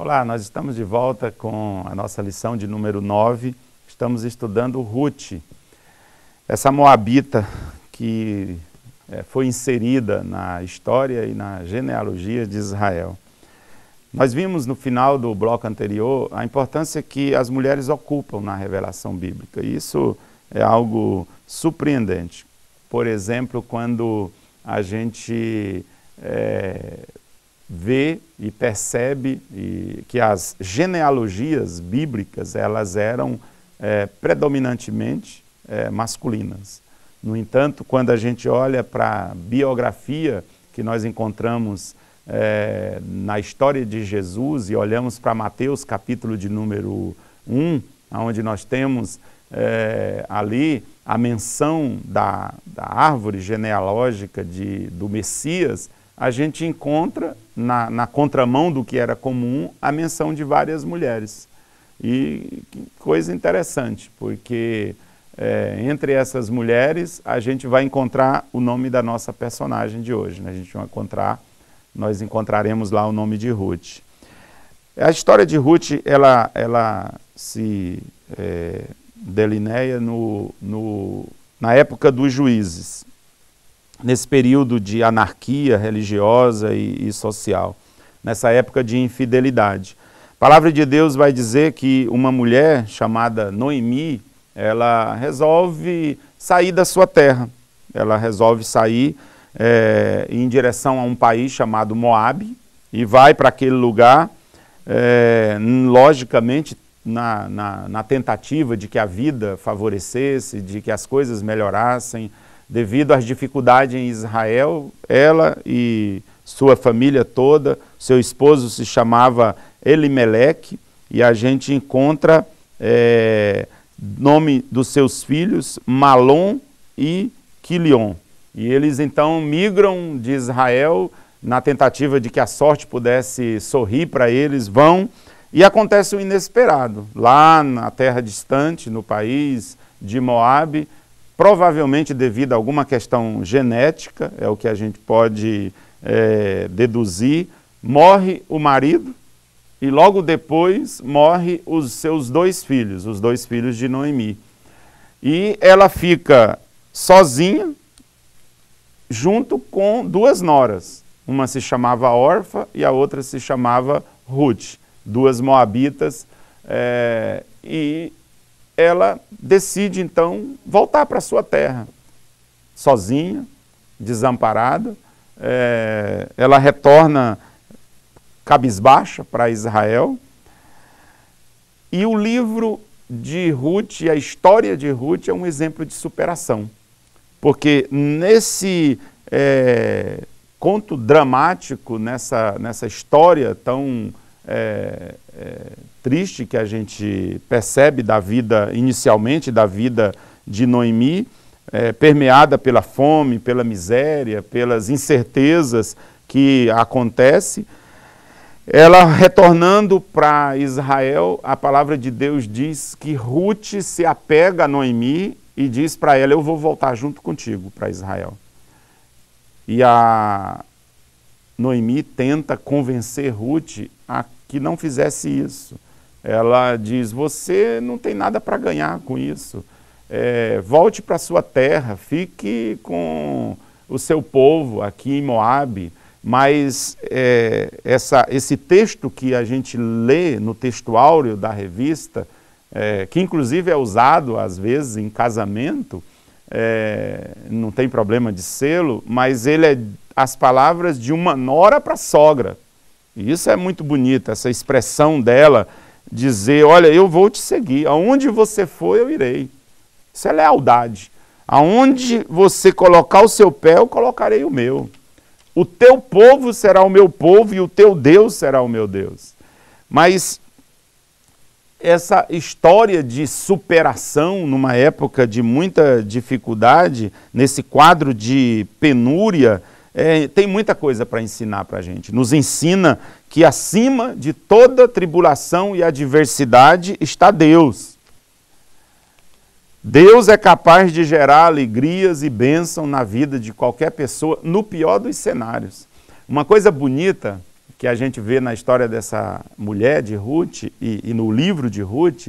Olá, nós estamos de volta com a nossa lição de número 9. Estamos estudando Ruth, essa moabita que foi inserida na história e na genealogia de Israel. Nós vimos no final do bloco anterior a importância que as mulheres ocupam na revelação bíblica. E isso é algo surpreendente. Por exemplo, quando a gente vê e percebe que as genealogias bíblicas elas eram predominantemente masculinas. No entanto, quando a gente olha para a biografia que nós encontramos na história de Jesus e olhamos para Mateus capítulo de número 1, onde nós temos ali a menção da árvore genealógica do Messias, a gente encontra na contramão do que era comum a menção de várias mulheres. E que coisa interessante, porque entre essas mulheres a gente vai encontrar o nome da nossa personagem de hoje, né? Nós encontraremos lá o nome de Ruth. A história de Ruth, ela se delineia na época dos juízes, nesse período de anarquia religiosa e social, nessa época de infidelidade. A palavra de Deus vai dizer que uma mulher chamada Noemi, ela resolve sair da sua terra, ela resolve sair em direção a um país chamado Moabe, e vai para aquele lugar, logicamente, na tentativa de que a vida favorecesse, de que as coisas melhorassem. Devido às dificuldades em Israel, ela e sua família toda, seu esposo se chamava Elimeleque, e a gente encontra nome dos seus filhos, Malom e Quilion. E eles então migram de Israel na tentativa de que a sorte pudesse sorrir para eles, vão, e acontece o inesperado. Lá na terra distante, no país de Moabe, provavelmente devido a alguma questão genética, é o que a gente pode deduzir, morre o marido e logo depois morre os seus dois filhos, os dois filhos de Noemi. E ela fica sozinha, junto com duas noras. Uma se chamava Orfa e a outra se chamava Ruth, duas moabitas, e ela decide, então, voltar para sua terra, sozinha, desamparada. Ela retorna cabisbaixa para Israel. E o livro de Ruth, a história de Ruth, é um exemplo de superação. Porque nesse conto dramático, nessa história tão triste que a gente percebe da vida, inicialmente da vida de Noemi, permeada pela fome, pela miséria, pelas incertezas que acontecem, ela retornando para Israel, a palavra de Deus diz que Ruth se apega a Noemi e diz para ela: eu vou voltar junto contigo para Israel. E a Noemi tenta convencer Ruth a que não fizesse isso. Ela diz: você não tem nada para ganhar com isso. Volte para a sua terra, fique com o seu povo aqui em Moabe. Mas esse texto que a gente lê no texto áureo da revista, que inclusive é usado às vezes em casamento, não tem problema de sê-lo, mas ele é as palavras de uma nora para a sogra. E isso é muito bonito, essa expressão dela, dizer: olha, eu vou te seguir, aonde você for eu irei. Isso é lealdade. Aonde você colocar o seu pé, eu colocarei o meu. O teu povo será o meu povo e o teu Deus será o meu Deus. Mas essa história de superação numa época de muita dificuldade, nesse quadro de penúria, tem muita coisa para ensinar para a gente. Nos ensina que acima de toda tribulação e adversidade está Deus. Deus é capaz de gerar alegrias e bênção na vida de qualquer pessoa, no pior dos cenários. Uma coisa bonita que a gente vê na história dessa mulher de Ruth e no livro de Ruth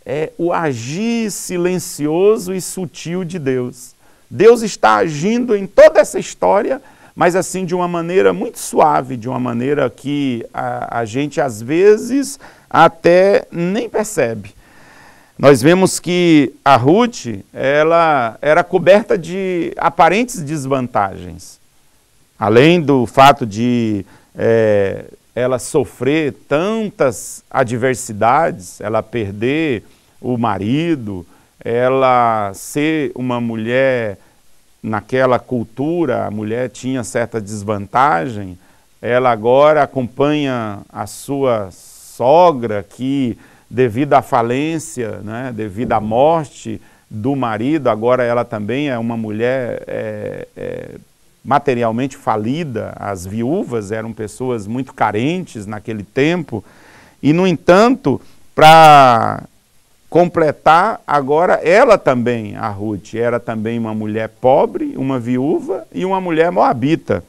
é o agir silencioso e sutil de Deus. Deus está agindo em toda essa história, mas assim de uma maneira muito suave, de uma maneira que a gente às vezes até nem percebe. Nós vemos que a Ruth, ela era coberta de aparentes desvantagens. Além do fato de ela sofrer tantas adversidades, ela perder o marido, ela ser uma mulher, naquela cultura, a mulher tinha certa desvantagem, ela agora acompanha a sua sogra que, devido à falência, né, devido à morte do marido, agora ela também é uma mulher materialmente falida. As viúvas eram pessoas muito carentes naquele tempo, e no entanto, para completar, agora ela também, a Ruth, era também uma mulher pobre, uma viúva e uma mulher moabita.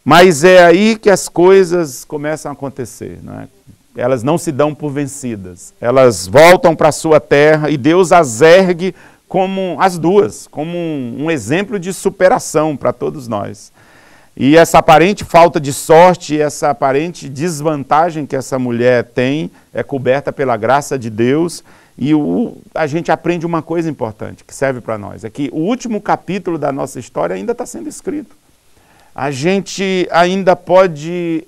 Mas é aí que as coisas começam a acontecer, né? Elas não se dão por vencidas, elas voltam para a sua terra e Deus as ergue como as duas, como um exemplo de superação para todos nós. E essa aparente falta de sorte, essa aparente desvantagem que essa mulher tem, é coberta pela graça de Deus. E a gente aprende uma coisa importante que serve para nós, é que o último capítulo da nossa história ainda está sendo escrito. A gente ainda pode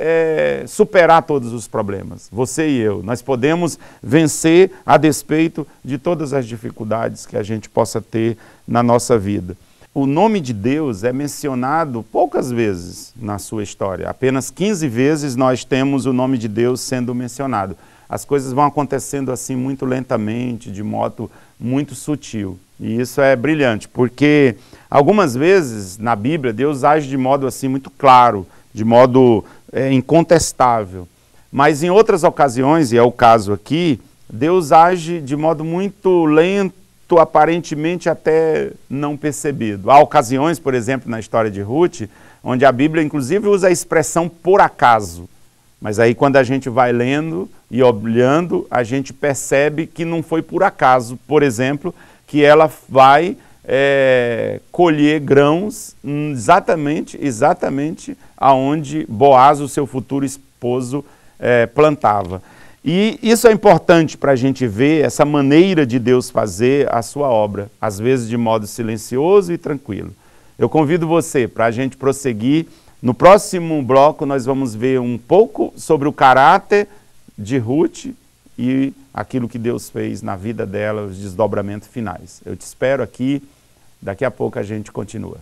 superar todos os problemas, você e eu. Nós podemos vencer a despeito de todas as dificuldades que a gente possa ter na nossa vida. O nome de Deus é mencionado poucas vezes na sua história. Apenas 15 vezes nós temos o nome de Deus sendo mencionado. As coisas vão acontecendo assim muito lentamente, de modo muito sutil. E isso é brilhante, porque algumas vezes na Bíblia Deus age de modo assim muito claro, de modo incontestável. Mas em outras ocasiões, e é o caso aqui, Deus age de modo muito lento, aparentemente até não percebido. Há ocasiões, por exemplo, na história de Ruth, onde a Bíblia inclusive usa a expressão por acaso. Mas aí quando a gente vai lendo e olhando, a gente percebe que não foi por acaso, por exemplo, que ela vai colher grãos exatamente aonde Boaz, o seu futuro esposo, plantava. E isso é importante para a gente ver essa maneira de Deus fazer a sua obra, às vezes de modo silencioso e tranquilo. Eu convido você para a gente prosseguir. No próximo bloco nós vamos ver um pouco sobre o caráter de Ruth e aquilo que Deus fez na vida dela, os desdobramentos finais. Eu te espero aqui, daqui a pouco a gente continua.